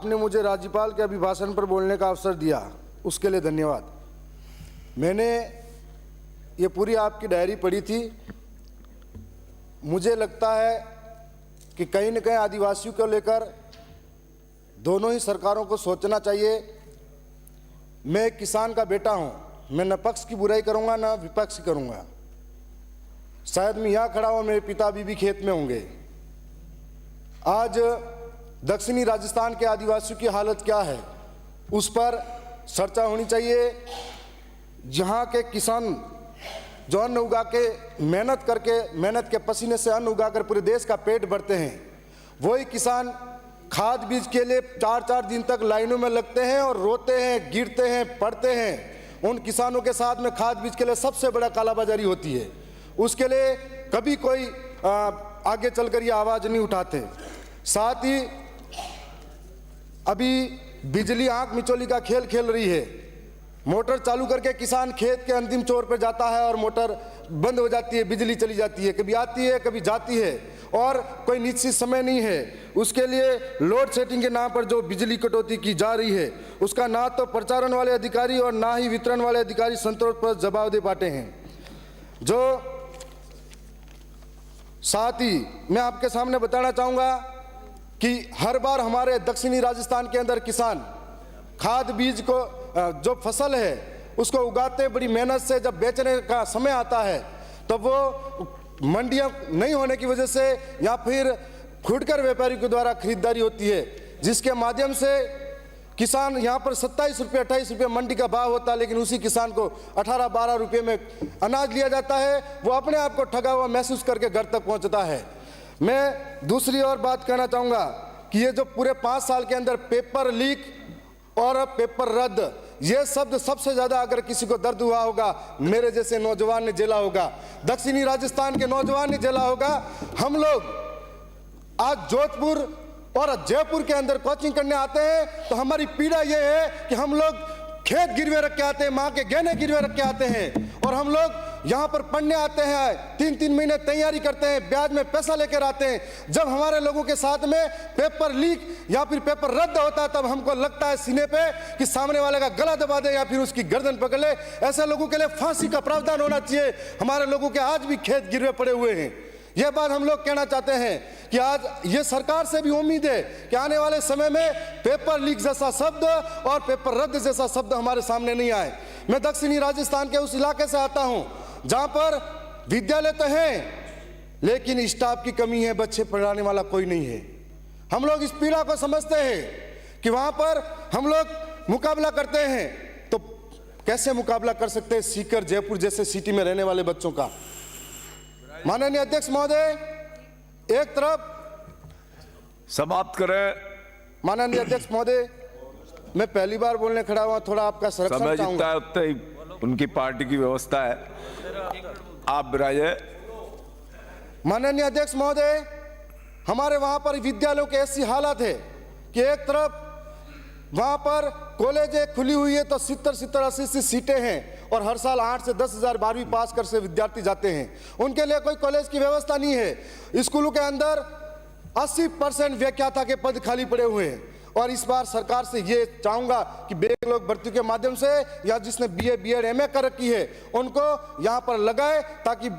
आपने मुझे राज्यपाल के अभिभाषण पर बोलने का अवसर दिया, उसके लिए धन्यवाद। मैंने ये पूरी आपकी डायरी पढ़ी थी। मुझे लगता है कि कहीं न कहीं आदिवासियों को लेकर दोनों ही सरकारों को सोचना चाहिए। मैं एक किसान का बेटा हूँ, मैं न पक्ष की बुराई करूँगा न विपक्ष की करूँगा। शायद मैं यहाँ खड़ा हूँ, मेरे पिता अभी भी खेत में होंगे। आज दक्षिणी राजस्थान के आदिवासियों की हालत क्या है, उस पर चर्चा होनी चाहिए। जहाँ के किसान जो अन्न उगा के मेहनत के पसीने से अन्न उगाकर पूरे देश का पेट भरते हैं, वही किसान खाद बीज के लिए 4-4 दिन तक लाइनों में लगते हैं और रोते हैं, गिरते हैं, पड़ते हैं। उन किसानों के साथ में खाद बीज के लिए सबसे बड़ा कालाबाजारी होती है। उसके लिए कभी कोई आगे चलकर ये आवाज़ नहीं उठाते। साथ ही अभी बिजली आंख मिचौली का खेल खेल रही है। मोटर चालू करके किसान खेत के अंतिम छोर पर जाता है और मोटर बंद हो जाती है, बिजली चली जाती है, कभी आती है कभी जाती है और कोई निश्चित समय नहीं है। उसके लिए लोड सेटिंग के नाम पर जो बिजली कटौती की जा रही है, उसका ना तो प्रचारण वाले अधिकारी और ना ही वितरण वाले अधिकारी संतोषप्रद जवाब दे पाते हैं। जो साथ ही मैं आपके सामने बताना चाहूँगा कि हर बार हमारे दक्षिणी राजस्थान के अंदर किसान खाद बीज को जो फसल है उसको उगाते बड़ी मेहनत से, जब बेचने का समय आता है तो वो मंडियां नहीं होने की वजह से या फिर फुटकर व्यापारियों के द्वारा खरीदारी होती है, जिसके माध्यम से किसान यहाँ पर 27 रुपये 28 रुपये मंडी का भाव होता है, लेकिन उसी किसान को 18-12 रुपये में अनाज लिया जाता है। वो अपने आप को ठगा हुआ महसूस करके घर तक पहुँचता है। मैं दूसरी और बात कहना चाहूँगा कि ये जो पूरे 5 साल के अंदर पेपर लीक और पेपर रद्द, ये शब्द सबसे ज़्यादा अगर किसी को दर्द हुआ होगा, मेरे जैसे नौजवान ने झेला होगा, दक्षिणी राजस्थान के नौजवान ने झेला होगा। हम लोग आज जोधपुर और जयपुर के अंदर कोचिंग करने आते हैं तो हमारी पीड़ा ये है कि हम लोग खेत गिरवे रख के आते हैं, माँ के गहने गिरवे रख के आते हैं और हम लोग यहाँ पर पढ़ने आते हैं, 3-3 महीने तैयारी करते हैं, ब्याज में पैसा लेकर आते हैं। जब हमारे लोगों के साथ में पेपर लीक या फिर पेपर रद्द होता है, तब हमको लगता है सीने पे कि सामने वाले का गला दबा दे या फिर उसकी गर्दन पकड़ ले। ऐसे लोगों के लिए फांसी का प्रावधान होना चाहिए। हमारे लोगों के आज भी खेत गिरवे पड़े हुए हैं। यह बात हम लोग कहना चाहते हैं कि आज ये सरकार से भी उम्मीद है कि आने वाले समय में पेपर लीक जैसा शब्द और पेपर रद्द जैसा शब्द हमारे सामने नहीं आए। मैं दक्षिणी राजस्थान के उस इलाके से आता हूं जहां पर विद्यालय तो हैं लेकिन स्टाफ की कमी है, बच्चे पढ़ाने वाला कोई नहीं है। हम लोग इस पीड़ा को समझते हैं कि वहां पर हम लोग मुकाबला करते हैं, तो कैसे मुकाबला कर सकते हैं सीकर जयपुर जैसे सिटी में रहने वाले बच्चों का। माननीय अध्यक्ष महोदय, एक तरफ समाप्त करें। माननीय अध्यक्ष महोदय, मैं पहली बार बोलने खड़ा हुआ, थोड़ा आपका संरक्षण चाहूंगा। उतना ही उनकी पार्टी की व्यवस्था है, आप बिराजे। माननीय अध्यक्ष महोदय, हमारे वहां पर विद्यालयों की ऐसी हालत है कि एक तरफ वहां पर कॉलेज खुली हुई है तो 70-80 सीटें हैं और हर साल 8 से 10 हज़ार 12वीं पास कर से विद्यार्थी जाते हैं। उनके लिए कोई कॉलेज की व्यवस्था नहीं है। स्कूलों के अंदर 80% व्याख्याता के पद खाली पड़े हुए हैं और इस बार सरकार से ये चाहूँगा कि बैकलॉग भर्ती के माध्यम से या जिसने BA BEd MA कर रखी है उनको यहाँ पर लगाए ताकि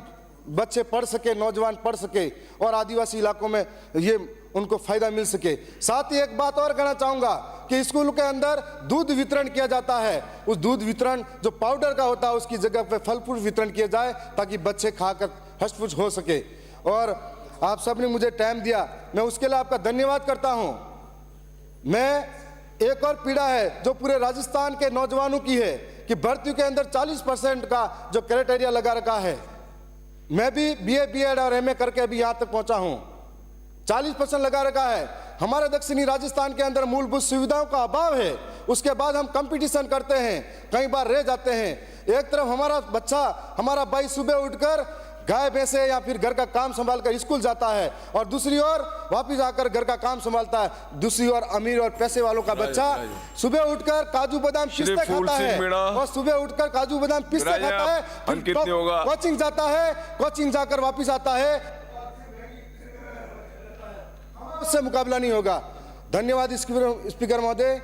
बच्चे पढ़ सके, नौजवान पढ़ सके और आदिवासी इलाकों में ये उनको फायदा मिल सके। साथ ही एक बात और कहना चाहूँगा कि स्कूल के अंदर दूध वितरण किया जाता है, उस दूध वितरण जो पाउडर का होता है उसकी जगह पे फल फ्रूट वितरण किया जाए ताकि बच्चे खाकर हष्ट-पुष्ट हो सके। और आप सब ने मुझे टाइम दिया, मैं उसके लिए आपका धन्यवाद करता हूँ। मैं एक और पीड़ा है जो पूरे राजस्थान के नौजवानों की है कि भर्ती के अंदर 40% का जो क्राइटेरिया लगा रखा है। मैं भी BA BEd और MA करके अभी यहाँ तक पहुँचा हूँ। 40% लगा रखा है। हमारे दक्षिणी राजस्थान के अंदर मूलभूत सुविधाओं का अभाव है, उसके बाद हम कंपटीशन करते हैं, कई बार रह जाते हैं। एक तरफ हमारा बच्चा, हमारा भाई सुबह उठकर गाय भैंसे या फिर घर का काम संभाल कर स्कूल जाता है और दूसरी ओर वापिस आकर घर का काम संभालता है। दूसरी ओर अमीर और पैसे वालों का बच्चा सुबह उठकर काजू बादाम पिस्ते खाता है और सुबह उठकर काजू बादाम पिस्ते खाता है, फिर कोचिंग जाता है, कोचिंग जाकर वापिस आता है, उससे मुकाबला नहीं होगा। धन्यवाद स्पीकर महोदय।